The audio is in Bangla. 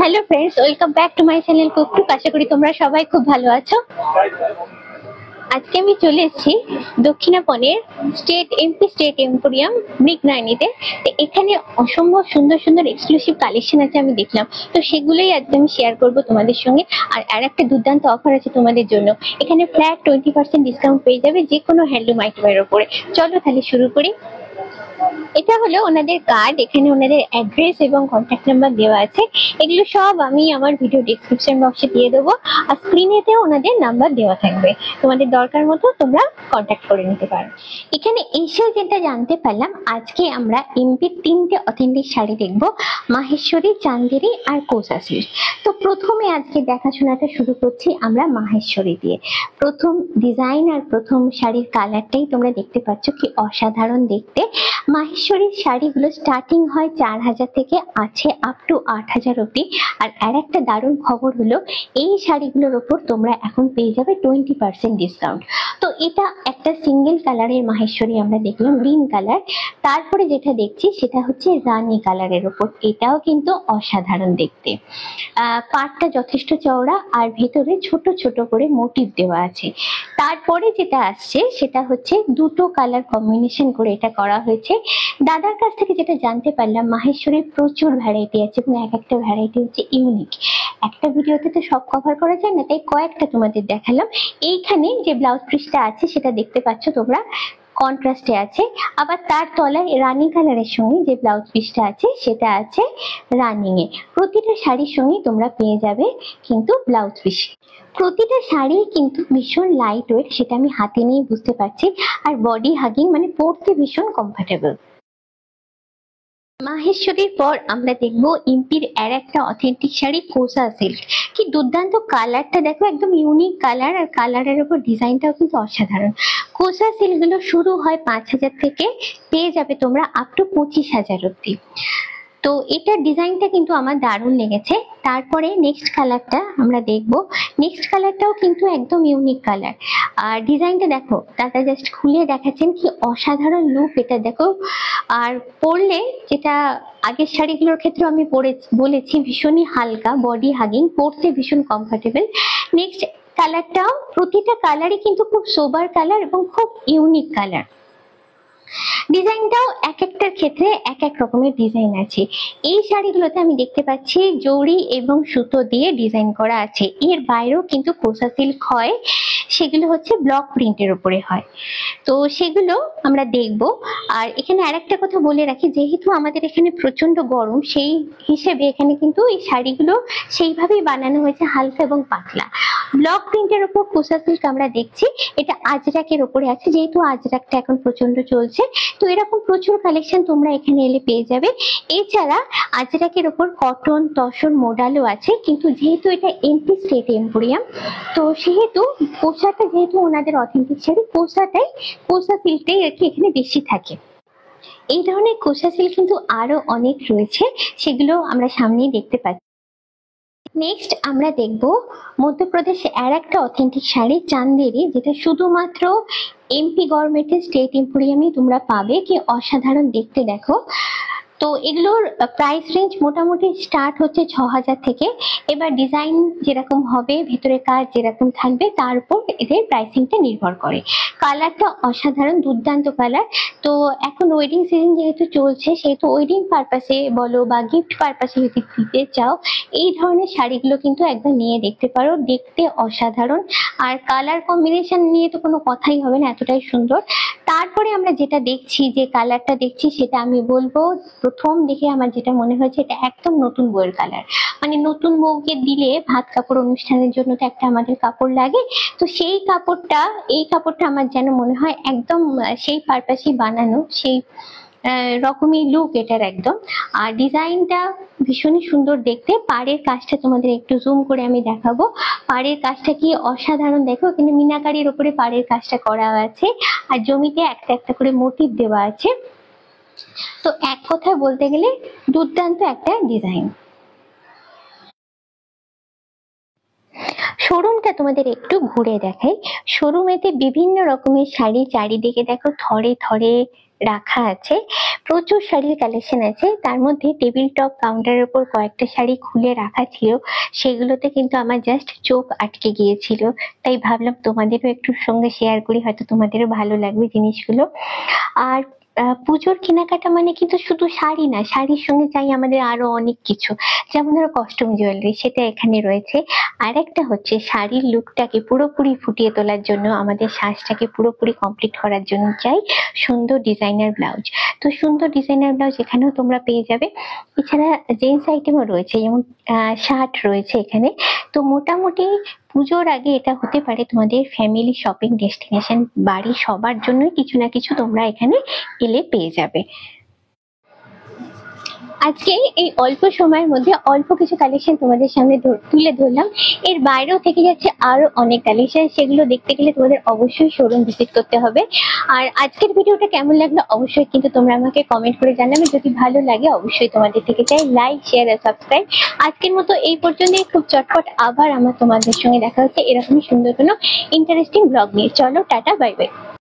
Hello friends, welcome back to my channel Cooktook. আশা করি তোমরা সবাই খুব ভালো আছো। আজকে আমি চলে এসেছি দক্ষিণাপনের এমপি স্টেট এম্পোরিয়াম মৃগনয়নীতে। এখানে অসম্ভব সুন্দর সুন্দর এক্সক্লুসিভ কালেকশন আছে, আমি দেখলাম। তো সেগুলোই আজকে আমি শেয়ার করব তোমাদের সঙ্গে। আর একটা দুর্দান্ত অফার আছে তোমাদের জন্য। এখানে ফ্ল্যাট 20% ডিসকাউন্ট পেয়ে যাবে যে কোনো হ্যান্ডলুম আইটেমের ওপরে। চলো তাহলে শুরু করি। এটা হলো ওনাদের কার্ড, এখানে ওনাদের অ্যাড্রেস এবং কন্ট্যাক্ট নাম্বার দেওয়া আছে। এগুলো সব আমি আমার ভিডিও ডেসক্রিপশন বক্সে দিয়ে দেবো, আর স্ক্রিনেতেও ওনাদের নাম্বার দেওয়া থাকবে। তোমাদের দরকার মতো তোমরা কন্ট্যাক্ট করে নিতে পারো। এখানে এসে যেটা জানতে পারলাম, আজকে আমরা এমপির 3টে অথেন্টিক শাড়ি দেখবো, মাহেশ্বরী, চান্দেরি আর কোসা সিল্ক। তো প্রথমে আজকে দেখাশোনাটা শুরু করছি আমরা মাহেশ্বরী দিয়ে। প্রথম ডিজাইন আর প্রথম শাড়ির কালারটাই তোমরা দেখতে পাচ্ছ, কি অসাধারণ দেখতে। মাহেশ্বরীর শাড়িগুলো স্টার্টিং হয় 4000 থেকে, আছে আপ টু 8000 অব্দি। আর একটা দারুণ খবর হলো, এই শাড়িগুলোর ওপর তোমরা এখন পেয়ে যাবে 20% ডিসকাউন্ট। তো এটা একটা সিঙ্গেল কালারের মাহেশ্বরী আমরা দেখলাম, গ্রিন কালার। তারপরে যেটা দেখছি সেটা হচ্ছে রানী কালারের ওপর, এটাও কিন্তু অসাধারণ দেখতে। পাটটা যথেষ্ট চওড়া আর ভেতরে ছোট ছোট করে মোটিভ দেওয়া আছে। তারপরে যেটা আসছে সেটা হচ্ছে দুটো কালার কম্বিনেশন করে এটা করা হয়েছে। দাদার কাছ থেকে যেটা জানতে পারলাম, মাহেশ্বরীর প্রচুর ভ্যারাইটি আছে এবং এক একটা ভ্যারাইটি হচ্ছে ইউনিক। একটা ভিডিওতে তো সব কভার করা যায় না, তাই কয়েকটা তোমাদের দেখালাম। এইখানে যে ব্লাউজ পিসটা আছে সেটা দেখতে পাচ্ছ তোমরা, কন্ট্রাস্টে আছে। আবার তার তলায় রানী কালারের সঙ্গে যে ব্লাউজ পিসটা আছে সেটা আছে রানিং এ। প্রতিটা শাড়ির সঙ্গে তোমরা পেয়ে যাবে কিন্তু ব্লাউজ পিস। প্রতিটা শাড়ি কিন্তু ভীষণ লাইট ওয়েট, সেটা আমি হাতে নিয়ে বুঝতে পারছি। আর বডি হাগিং, মানে পরতে ভীষণ কমফোর্টেবল। মাহেশ্বরীর পর আমরা দেখবো ইম্পির আর একটা অথেন্টিক শাড়ি, কোসা সিল্ক। কি দুর্দান্ত কালারটা দেখো, একদম ইউনিক কালার, আর কালারের উপর ডিজাইনটাও কিন্তু অসাধারণ। কোসা সিল্ক গুলো শুরু হয় 5000 থেকে, পেয়ে যাবে তোমরা আপ টু 25000 অব্দি। তো এটার ডিজাইনটা কিন্তু আমার দারুণ লেগেছে। তারপরে নেক্সট কালারটা আমরা দেখবো। নেক্সট কালারটাও কিন্তু একদম ইউনিক কালার। আর ডিজাইনটা দেখো, দাদা জাস্ট খুলে দেখাচ্ছেন, কি অসাধারণ লুক এটা দেখো। আর পরলে, যেটা আগের শাড়িগুলোর ক্ষেত্রে আমি বলেছি, ভীষণই হালকা, বডি হাগিং, পরতে ভীষণ কমফোর্টেবল। নেক্সট কালারটাও, প্রতিটা কালারই কিন্তু খুব সোবার কালার এবং খুব ইউনিক কালার। ডিজাইনটাও এক একটার ক্ষেত্রে এক এক রকমের ডিজাইন আছে। এই শাড়িগুলোতে আমি দেখতে পাচ্ছি জড়ি এবং সুতো দিয়ে ডিজাইন করা আছে। এর বাইরেও কিন্তু কোসা সিল্ক হয়, সেগুলো হচ্ছে ব্লক প্রিন্টের উপরে হয়। তো সেগুলো আমরা দেখব। আর এখানে আরেকটা কথা বলে রাখি, যেহেতু আমাদের এখানে প্রচন্ড গরম, সেই হিসেবে এখানে কিন্তু এই শাড়িগুলো সেইভাবেই বানানো হয়েছে, হালকা এবং পাতলা। ব্লক প্রিন্টের উপর কোসা সিল্ক আমরা দেখছি, এটা আজরাকের উপরে আছে, যেহেতু আজরাকটা এখন প্রচন্ড চলছে। তো এরকম প্রচুর কালেকশন তোমরা এখানে এলে পেয়ে যাবে। এছাড়া আজরাকের উপর কটন, তসর, মোডালও আছে, কিন্তু যেহেতু এটা এমপি স্টেট এম্পোরিয়াম, তো সেহেতু কোসাটা যেহেতু ওনাদের অথেন্টিক শাড়ি, কোসা সিল্কটাই আর কি এখানে বেশি থাকে। এই ধরনের কোসা সিল্ক কিন্তু আরো অনেক রয়েছে, সেগুলো আমরা সামনেই দেখতে পাচ্ছি। নেক্সট আমরা দেখব মধ্যপ্রদেশে আর একটা অথেন্টিক শাড়ি, চান্দেরি, যেটা শুধুমাত্র এমপি গভর্নমেন্টের স্টেট এম্পোরিয়ামে তোমরা পাবে। কি অসাধারণ দেখতে দেখো। তো এগুলোর প্রাইস রেঞ্জ মোটামুটি স্টার্ট হচ্ছে 6000 থেকে। এবার ডিজাইন যেরকম হবে, ভেতরে কাজ যেরকম থাকবে, তার উপর এদের প্রাইসিংটা নির্ভর করে। কালারটা অসাধারণ, দুর্দান্ত কালার। তো এখন ওয়েডিং সিজন যেহেতু চলছে, সেহেতু ওয়েডিং পারপাসে বলো বা গিফট পারপাসে যদি দিতে চাও, এই ধরনের শাড়িগুলো কিন্তু একবার নিয়ে দেখতে পারো, দেখতে অসাধারণ। আর কালার কম্বিনেশন নিয়ে তো কোনো কথাই হবে না, এতটাই সুন্দর। তারপরে আমরা যেটা দেখছি, যে কালারটা দেখছি, সেটা আমি বলবো, প্রথম দেখে আমার যেটা মনে হয়েছে, এটা একদম নতুন বউয়ের কালার। মানে নতুন বউকে দিলে ভাত কাপড় অনুষ্ঠানের জন্য তো একটা আমাদের কাপড় লাগে, তো সেই কাপড়টা, এই কাপড়টা আমার যেন মনে হয় একদম সেই পারপাসেই বানানো, সেই রকমই লুক এটার একদম। আর ডিজাইনটা ভীষণই সুন্দর দেখতে। পাড়ের কাজটা তোমাদের একটু জুম করে আমি দেখাবো। পাড়ের কাজটা কি অসাধারণ দেখো, এখানে মিনাকারির উপরে পাড়ের কাজটা করা আছে, আর জমিতে একটা একটা করে মোটিভ দেওয়া আছে। তো এক কথায় বলতে গেলে দুর্দান্ত একটা ডিজাইন। শোরুমটা তোমাদের একটু ঘুরে দেখাই। শোরুমেতে বিভিন্ন রকমের শাড়ি, চারিদিকে দেখো থরে থরে রাখা আছে, প্রচুর শাড়ির কালেকশন আছে। তার মধ্যে টেবিল টপ কাউন্টারের উপর কয়েকটা শাড়ি খুলে রাখা ছিল, সেগুলোতে কিন্তু আমার জাস্ট চোখ আটকে গিয়েছিল। তাই ভাবলাম তোমাদেরও একটু সঙ্গে শেয়ার করি, হয়তো তোমাদেরও ভালো লাগবে জিনিসগুলো। আর পুজোর কেনাকাটা মানে কিন্তু শুধু শাড়ি না, শাড়ির সঙ্গে চাই আমাদের আরো অনেক কিছু, যেমন ধরো কস্টিউম জুয়েলারি, সেটা এখানে রয়েছে। আর একটা হচ্ছে শাড়ির লুকটাকে পুরোপুরি ফুটিয়ে তোলার জন্য, আমাদের সাজটাকে পুরোপুরি কমপ্লিট করার জন্য চাই সুন্দর ডিজাইনার ব্লাউজ। তো সুন্দর ডিজাইনার ব্লাউজ এখানেও তোমরা পেয়ে যাবে। এছাড়া জেন্টস আইটেমও রয়েছে, যেমন শার্ট রয়েছে এখানে। তো মোটামুটি পুজোর আগে এটা হতে পারে তোমাদের ফ্যামিলি শপিং ডেস্টিনেশন। বাড়ির সবার জন্যই কিছু না কিছু তোমরা এখানে এলে পেয়ে যাবে। আজকে এই অল্প সময়ের মধ্যে অল্প কিছু কালেকশন তোমাদের সামনে তুলে ধরলাম। এর বাইরেও থেকে যাচ্ছে আরো অনেক কালেকশন, সেগুলো দেখতে গেলে তোমাদের অবশ্যই শোরুম ভিজিট করতে হবে। আর আজকের ভিডিওটা কেমন লাগলো অবশ্যই কিন্তু তোমরা আমাকে কমেন্ট করে জানাবে। যদি ভালো লাগে অবশ্যই তোমাদের থেকে চাই লাইক, শেয়ার আর সাবস্ক্রাইব। আজকের মতো এই পর্যন্তই। খুব চটপট আবার আমার তোমাদের সঙ্গে দেখা হচ্ছে এরকমই সুন্দর কোনো ইন্টারেস্টিং ব্লগ নিয়ে। চলো টাটা, বাই বাই।